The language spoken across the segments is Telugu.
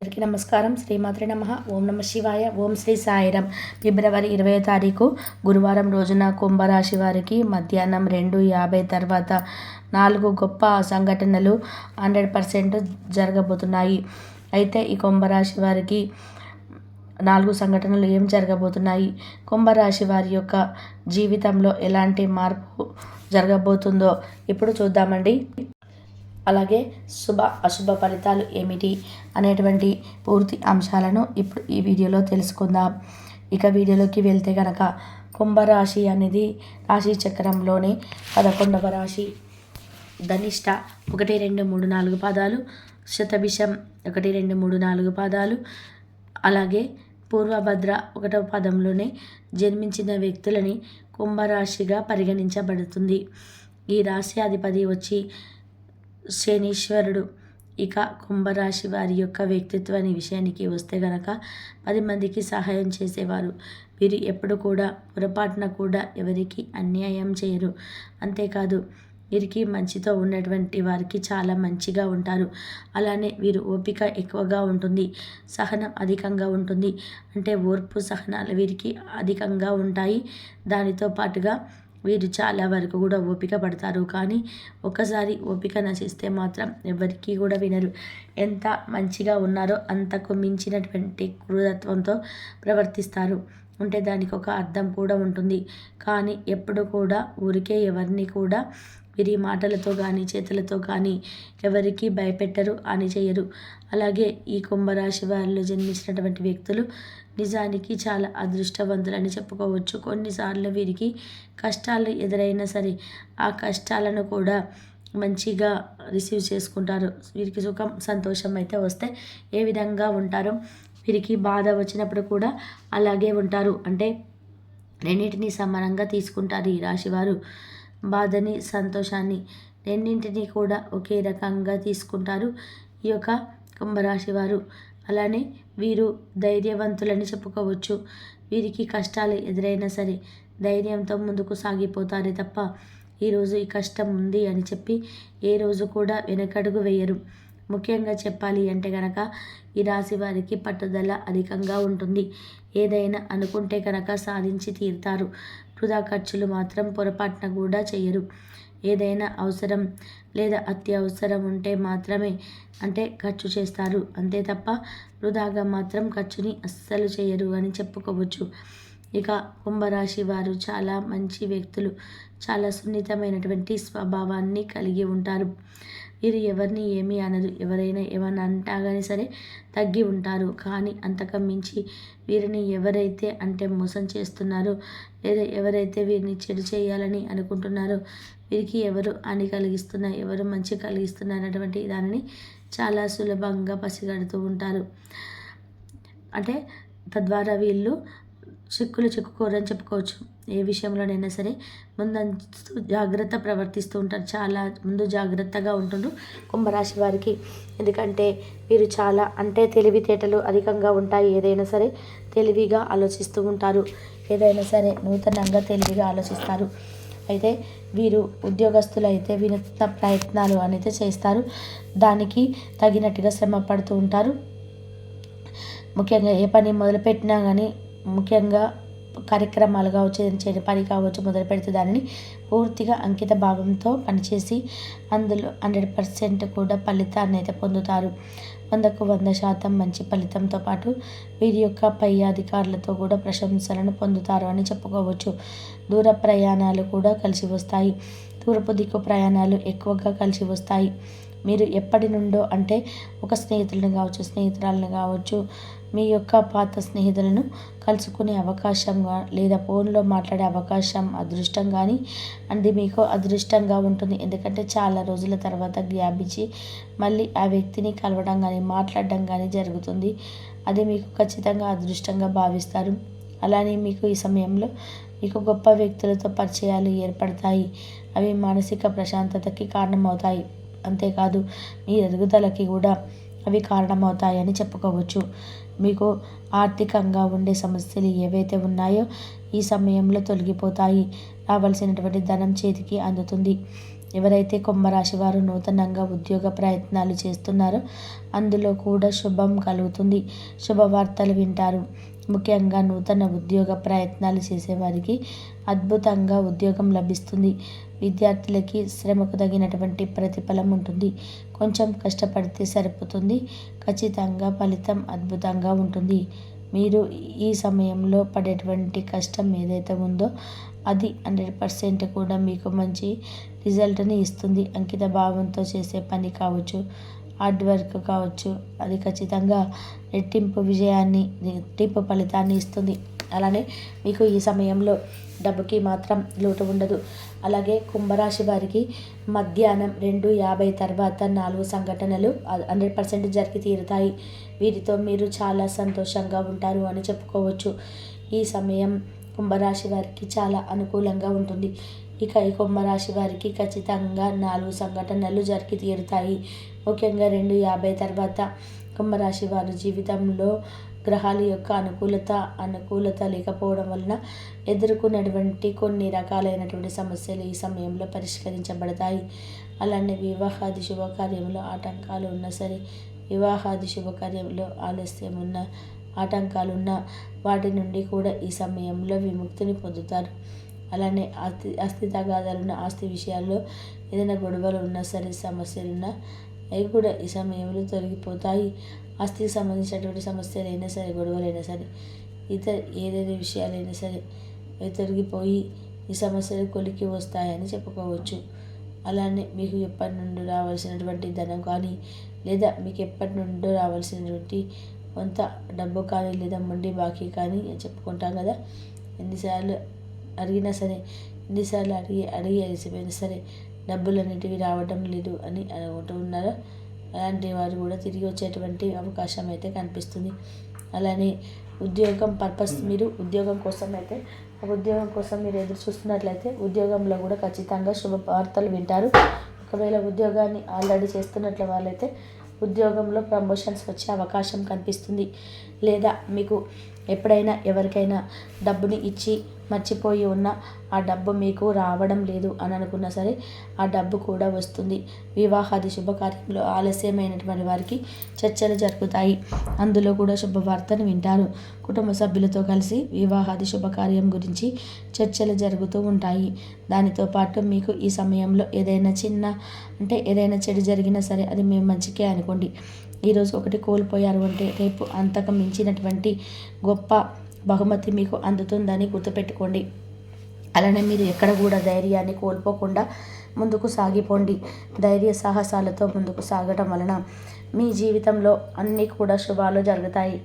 అందరికీ నమస్కారం. శ్రీమాత్రే నమః. ఓం నమ శివాయ. ఓం శ్రీ సాయిరాం. ఫిబ్రవరి 20వ తారీఖు గురువారం రోజున కుంభరాశి వారికి మధ్యాహ్నం 2:50 తర్వాత 4 గొప్ప సంఘటనలు 100% జరగబోతున్నాయి. అయితే ఈ కుంభరాశి వారికి 4 సంఘటనలు ఏం జరగబోతున్నాయి, కుంభరాశి వారి యొక్క జీవితంలో ఎలాంటి మార్పు జరగబోతుందో ఇప్పుడు చూద్దామండి. అలాగే శుభ అశుభ ఫలితాలు ఏమిటి అనేటువంటి పూర్తి అంశాలను ఇప్పుడు ఈ వీడియోలో తెలుసుకుందాం. ఇక వీడియోలోకి వెళ్తే కనుక కుంభరాశి అనేది రాశి చక్రంలోని 11వ రాశి. ధనిష్ట 1, 2, 3, 4 పాదాలు, శతభిషం 1, 2, 3, 4 పాదాలు, అలాగే పూర్వభద్ర 1వ పాదంలోనే జన్మించిన వ్యక్తులని కుంభరాశిగా పరిగణించబడుతుంది. ఈ రాశి అధిపతి వచ్చి శనీశ్వరుడు. ఇక కుంభరాశి వారి యొక్క వ్యక్తిత్వాన్ని విషయానికి వస్తే గనక 10 మందికి సహాయం చేసేవారు. వీరు ఎప్పుడు కూడా పొరపాటున కూడా ఎవరికి అన్యాయం చేయరు. అంతేకాదు వీరికి మంచితో ఉన్నటువంటి వారికి చాలా మంచిగా ఉంటారు. అలానే వీరు ఓపిక ఎక్కువగా ఉంటుంది, సహనం అధికంగా ఉంటుంది. అంటే ఓర్పు సహనాలు వీరికి అధికంగా ఉంటాయి. దానితో పాటుగా వీరు చాలా వరకు కూడా ఓపిక పడతారు. కానీ ఒకసారి ఓపిక నశిస్తే మాత్రం ఎవరికి కూడా వినరు. ఎంత మంచిగా ఉన్నారో అంతకు మించినటువంటి క్రూరత్వంతో ప్రవర్తిస్తారు. అంటే దానికి ఒక అర్థం కూడా ఉంటుంది. కానీ ఎప్పుడు కూడా ఊరికే ఎవరిని కూడా వీరి మాటలతో కానీ చేతులతో కానీ ఎవరికి భయపెట్టరు, అని చేయరు. అలాగే ఈ కుంభరాశి వారిలో జన్మించినటువంటి వ్యక్తులు నిజానికి చాలా అదృష్టవంతులని చెప్పుకోవచ్చు. కొన్నిసార్లు వీరికి కష్టాలు ఎదురైనా సరే ఆ కష్టాలను కూడా మంచిగా రిసీవ్ చేసుకుంటారు. వీరికి సుఖం సంతోషం అయితే వస్తే ఏ విధంగా ఉంటారో వీరికి బాధ వచ్చినప్పుడు కూడా అలాగే ఉంటారు. అంటే రెండింటినీ సమానంగా తీసుకుంటారు ఈ రాశివారు. బాధని సంతోషాన్ని రెండింటినీ కూడా ఒకే రకంగా తీసుకుంటారు ఈ యొక్క కుంభరాశి వారు. అలానే వీరు ధైర్యవంతులని చెప్పుకోవచ్చు. వీరికి కష్టాలు ఎదురైనా సరే ధైర్యంతో ముందుకు సాగిపోతారే తప్ప ఈరోజు ఈ కష్టం ఉంది అని చెప్పి ఏ రోజు కూడా వెనకడుగు వేయరు. ముఖ్యంగా చెప్పాలి అంటే కనుక ఈ రాశి వారికి పట్టుదల అధికంగా ఉంటుంది. ఏదైనా అనుకుంటే కనుక సాధించి తీరుతారు. వృధా ఖర్చులు మాత్రం పొరపాటున కూడా చేయరు. ఏదైనా అవసరం లేదా అత్యవసరం ఉంటే మాత్రమే అంటే ఖర్చు చేస్తారు. అంతే తప్ప వృధాగా మాత్రం ఖర్చుని అస్సలు చేయరు అని చెప్పుకోవచ్చు. ఇక కుంభరాశి వారు చాలా మంచి వ్యక్తులు, చాలా సున్నితమైనటువంటి స్వభావాన్ని కలిగి ఉంటారు. వీరు ఎవరిని ఏమీ అనరు. ఎవరైనా ఏమన్నా అంటా కానీ సరే తగ్గి ఉంటారు. కానీ అంతకు మించి వీరిని ఎవరైతే అంటే మోసం చేస్తున్నారో లేదా ఎవరైతే వీరిని చెడు చేయాలని అనుకుంటున్నారో వీరికి ఎవరు హాని కలిగిస్తున్నారు, ఎవరు మంచి కలిగిస్తున్నారు అటువంటి దానిని చాలా సులభంగా పసిగడుతూ ఉంటారు. అంటే తద్వారా వీళ్ళు చిక్కుకోరని చెప్పుకోవచ్చు. ఏ విషయంలోనైనా సరే ముందంతు జాగ్రత్త ప్రవర్తిస్తూ ఉంటారు. చాలా ముందు జాగ్రత్తగా ఉంటుండ్రు కుంభరాశి వారికి. ఎందుకంటే వీరు చాలా అంటే తెలివితేటలు అధికంగా ఉంటాయి. ఏదైనా సరే తెలివిగా ఆలోచిస్తూ ఉంటారు. ఏదైనా సరే నూతనంగా తెలివిగా ఆలోచిస్తారు. అయితే వీరు ఉద్యోగస్తులు అయితే వినూత్న ప్రయత్నాలు అనేది చేస్తారు. దానికి తగినట్టుగా శ్రమ పడుతూ ఉంటారు. ముఖ్యంగా ఏ పని మొదలుపెట్టినా కానీ ముఖ్యంగా కార్యక్రమాలు కావచ్చు, చేయని పని కావచ్చు, మొదలు పెడితే దానిని పూర్తిగా అంకిత భావంతో పనిచేసి అందులో 100% కూడా ఫలితాన్ని అయితే పొందుతారు. 100కు 100% మంచి ఫలితంతో పాటు వీరి యొక్క పై అధికారులతో కూడా ప్రశంసలను పొందుతారు అని చెప్పుకోవచ్చు. దూర ప్రయాణాలు కూడా కలిసి వస్తాయి. తూర్పు దిక్కు ప్రయాణాలు ఎక్కువగా కలిసి వస్తాయి. మీరు ఎప్పటి నుండో అంటే ఒక స్నేహితులను కావచ్చు, స్నేహితురాలను కావచ్చు, మీ యొక్క పాత స్నేహితులను కలుసుకునే అవకాశంగా లేదా ఫోన్లో మాట్లాడే అవకాశం అదృష్టం కానీ అది మీకు అదృష్టంగా ఉంటుంది. ఎందుకంటే చాలా రోజుల తర్వాత గ్యాప్ ఇచ్చి మళ్ళీ ఆ వ్యక్తిని కలవడం కానీ మాట్లాడడం కానీ జరుగుతుంది. అది మీకు ఖచ్చితంగా అదృష్టంగా భావిస్తారు. అలానే మీకు ఈ సమయంలో మీకు గొప్ప వ్యక్తులతో పరిచయాలు ఏర్పడతాయి. అవి మానసిక ప్రశాంతతకి కారణమవుతాయి. అంతేకాదు మీ ఎదుగుదలకి కూడా అవి కారణమవుతాయని చెప్పుకోవచ్చు. మీకు ఆర్థికంగా ఉండే సమస్యలు ఏవైతే ఉన్నాయో ఈ సమయంలో తొలగిపోతాయి. రావాల్సినటువంటి ధనం చేతికి అందుతుంది. ఎవరైతే కుంభరాశి వారు నూతనంగా ఉద్యోగ ప్రయత్నాలు చేస్తున్నారో అందులో కూడా శుభం కలుగుతుంది. శుభవార్తలు వింటారు. ముఖ్యంగా నూతన ఉద్యోగ ప్రయత్నాలు చేసేవారికి అద్భుతంగా ఉద్యోగం లభిస్తుంది. విద్యార్థులకి శ్రమకు తగినటువంటి ప్రతిఫలం ఉంటుంది. కొంచెం కష్టపడితే సరిపోతుంది. ఖచ్చితంగా ఫలితం అద్భుతంగా ఉంటుంది. మీరు ఈ సమయంలో పడేటువంటి కష్టం ఏదైతే ఉందో అది 100% కూడా మీకు మంచి రిజల్ట్ని ఇస్తుంది. అంకిత భావంతో చేసే పని కావచ్చు, హార్డ్ వర్క్ కావచ్చు, అది ఖచ్చితంగా రెట్టింపు విజయాన్ని, రెట్టింపు ఫలితాన్ని ఇస్తుంది. అలానే మీకు ఈ సమయంలో డబ్బుకి మాత్రం లోటు ఉండదు. అలాగే కుంభరాశి వారికి మధ్యాహ్నం 2:50 తర్వాత 4 సంఘటనలు 100% జరిగి తీరుతాయి. వీటితో మీరు చాలా సంతోషంగా ఉంటారు అని చెప్పుకోవచ్చు. ఈ సమయం కుంభరాశి వారికి చాలా అనుకూలంగా ఉంటుంది. ఇక ఈ కుంభరాశి వారికి ఖచ్చితంగా 4 సంఘటనలు జరిగి తీరుతాయి. ముఖ్యంగా 2:50 తర్వాత కుంభరాశి వారి జీవితంలో గ్రహాల యొక్క అనుకూలత లేకపోవడం వలన ఎదుర్కొన్నటువంటి కొన్ని రకాలైనటువంటి సమస్యలు ఈ సమయంలో పరిష్కరించబడతాయి. అలానే వివాహాది శుభకార్యంలో ఆటంకాలు ఉన్నా సరే, వివాహాది శుభకార్యంలో ఆలస్యం ఉన్న ఆటంకాలున్న వాటి నుండి కూడా ఈ సమయంలో విముక్తిని పొందుతారు. అలానే ఆస్తి తగాదాలున్న ఆస్తి విషయాల్లో ఏదైనా గొడవలు ఉన్నా సరే, సమస్యలున్నా అవి కూడా ఈ సమయంలో తొలగిపోతాయి. ఆస్తికి సంబంధించినటువంటి సమస్యలు అయినా సరే, గొడవలైనా సరే, ఇతర ఏదైనా విషయాలైనా సరే అవి తొలగిపోయి ఈ సమస్యలు కొలికి వస్తాయని చెప్పుకోవచ్చు. అలానే మీకు ఎప్పటి నుండి రావాల్సినటువంటి ధనం కానీ, లేదా మీకు ఎప్పటి నుండో రావాల్సినటువంటి కొంత డబ్బు కానీ, లేదా మొండి బాకీ కానీ చెప్పుకుంటాం కదా. ఎన్నిసార్లు అడిగినా సరే, ఎన్నిసార్లు అడిగి అలసిపోయినా సరే డబ్బులు అనేటివి రావడం లేదు అని అనుకుంటూ ఉన్నారో అలాంటి వారు కూడా తిరిగి వచ్చేటువంటి అవకాశం అయితే కనిపిస్తుంది. అలానే ఉద్యోగం పర్పస్, మీరు ఉద్యోగం కోసం అయితే ఉద్యోగం కోసం మీరు ఎదురు చూస్తున్నట్లయితే ఉద్యోగంలో కూడా ఖచ్చితంగా శుభవార్తలు వింటారు. ఒకవేళ ఉద్యోగాన్ని ఆల్రెడీ చేస్తున్నట్ల వాళ్ళైతే ఉద్యోగంలో ప్రమోషన్స్ వచ్చే అవకాశం కనిపిస్తుంది. లేదా మీకు ఎప్పుడైనా ఎవరికైనా డబ్బుని ఇచ్చి మర్చిపోయి ఉన్న ఆ డబ్బు మీకు రావడం లేదు అని అనుకున్నా సరే ఆ డబ్బు కూడా వస్తుంది. వివాహాది శుభకార్యంలో ఆలస్యమైనటువంటి వారికి చర్చలు జరుగుతాయి. అందులో కూడా శుభవార్తను వింటారు. కుటుంబ సభ్యులతో కలిసి వివాహాది శుభకార్యం గురించి చర్చలు జరుగుతూ ఉంటాయి. దానితో పాటు మీకు ఈ సమయంలో ఏదైనా చెడు జరిగినా సరే అది మీ మంచికే అనుకోండి. ఈరోజు ఒకటి కోల్పోయారు అంటే రేపు అంతకు మించినటువంటి గొప్ప బహుమతి మీకు అందుతుందని గుర్తుపెట్టుకోండి. అలానే మీరు ఎక్కడ కూడా ధైర్యాన్ని కోల్పోకుండా ముందుకు సాగిపోండి. ధైర్య సాహసాలతో ముందుకు సాగటం వలన మీ జీవితంలో అన్నీ కూడా శుభాలు జరుగుతాయి.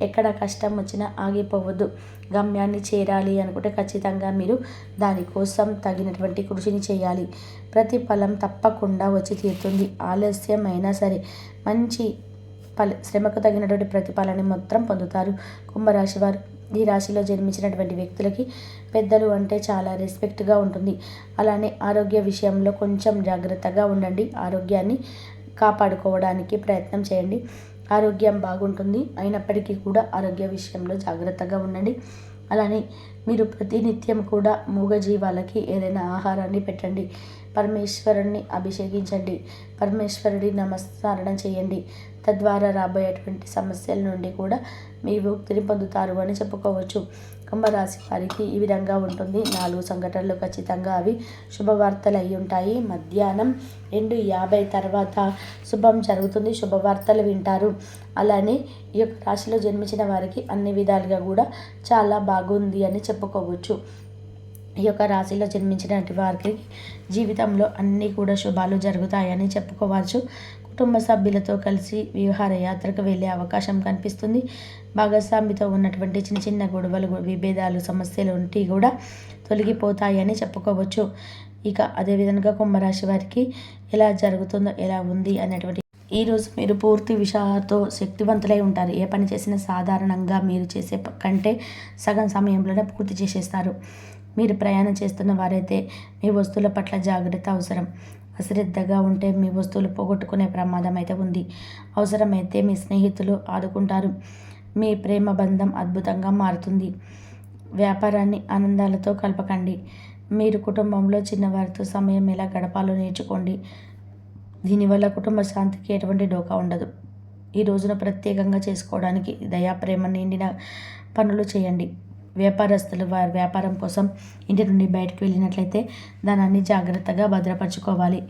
ఎక్కడ కష్టం వచ్చినా ఆగిపోవద్దు. గమ్యాన్ని చేరాలి అనుకుంటే ఖచ్చితంగా మీరు దానికోసం తగినటువంటి కృషిని చేయాలి. ప్రతిఫలం తప్పకుండా వచ్చి తీరుతుంది. ఆలస్యమైనా సరే మంచి శ్రమకు తగినటువంటి ప్రతిఫలాన్ని మాత్రం పొందుతారు. కుంభరాశి వారు, ఈ రాశిలో జన్మించినటువంటి వ్యక్తులకి పెద్దలు అంటే చాలా రెస్పెక్ట్గా ఉంటుంది. అలానే ఆరోగ్య విషయంలో కొంచెం జాగ్రత్తగా ఉండండి. ఆరోగ్యాన్ని కాపాడుకోవడానికి ప్రయత్నం చేయండి. ఆరోగ్యం బాగుంటుంది. అయినప్పటికీ కూడా ఆరోగ్య విషయంలో జాగ్రత్తగా ఉండండి. అలానే మీరు ప్రతినిత్యం కూడా మూగజీవాలకి ఏదైనా ఆహారాన్ని పెట్టండి. పరమేశ్వరుణ్ణి అభిషేకించండి. పరమేశ్వరుడి నమస్కారం చేయండి. తద్వారా రాబోయేటువంటి సమస్యల నుండి కూడా మీ విముక్తిని పొందుతారు అని చెప్పుకోవచ్చు. కుంభరాశి వారికి ఈ విధంగా ఉంటుంది. 4 సంఘటనలు ఖచ్చితంగా అవి శుభవార్తలు అయి ఉంటాయి. మధ్యాహ్నం 2:50 తర్వాత శుభం జరుగుతుంది. శుభవార్తలు వింటారు. అలానే ఈ యొక్క రాశిలో జన్మించిన వారికి అన్ని విధాలుగా కూడా చాలా బాగుంది అని చెప్పుకోవచ్చు. ఈ యొక్క రాశిలో జన్మించినటువంటి వారికి జీవితంలో అన్నీ కూడా శుభాలు జరుగుతాయని చెప్పుకోవచ్చు. కుటుంబ సభ్యులతో కలిసి విహారయాత్రకు వెళ్ళే అవకాశం కనిపిస్తుంది. భాగస్వామితో ఉన్నటువంటి చిన్న చిన్న గొడవలు, విభేదాలు, సమస్యలు ఉంటే కూడా తొలగిపోతాయని చెప్పుకోవచ్చు. ఇక అదేవిధంగా కుంభరాశి వారికి ఎలా జరుగుతుందో, ఎలా ఉంది అనేటువంటి ఈరోజు మీరు పూర్తి విషయాలతో శక్తివంతులై ఉంటారు. ఏ పని చేసినా సాధారణంగా మీరు చేసే కంటే సగం సమయంలోనే పూర్తి చేసేస్తారు. మీరు ప్రయాణం చేస్తున్న వారైతే మీ వస్తువుల పట్ల జాగ్రత్త అవసరం. అశ్రద్ధగా ఉంటే మీ వస్తువులు పోగొట్టుకునే ప్రమాదం అయితే ఉంది. అవసరమైతే మీ స్నేహితులు ఆదుకుంటారు. మీ ప్రేమ బంధం అద్భుతంగా మారుతుంది. వ్యాపారాన్ని ఆనందాలతో కలపకండి. మీరు కుటుంబంలో చిన్నవారితో సమయం ఎలా గడపాలో నేర్చుకోండి. దీనివల్ల కుటుంబ శాంతికి ఎటువంటి డోకా ఉండదు. ఈ రోజున ప్రత్యేకంగా చేసుకోవడానికి దయా ప్రేమ నిండిన పనులు చేయండి. వ్యాపారస్తులు వారి వ్యాపారం కోసం ఇంటి నుండి బయటకు వెళ్ళినట్లయితే ధనాన్ని జాగ్రత్తగా భద్రపరచుకోవాలి.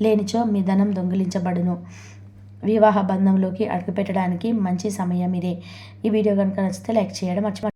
లేనిచో మీ ధనం దొంగిలించబడును. వివాహ బంధంలోకి అడుగుపెట్టడానికి మంచి సమయం ఇదే. ఈ వీడియో కనుక నచ్చితే లైక్ చేయడం మర్చిపోకండి.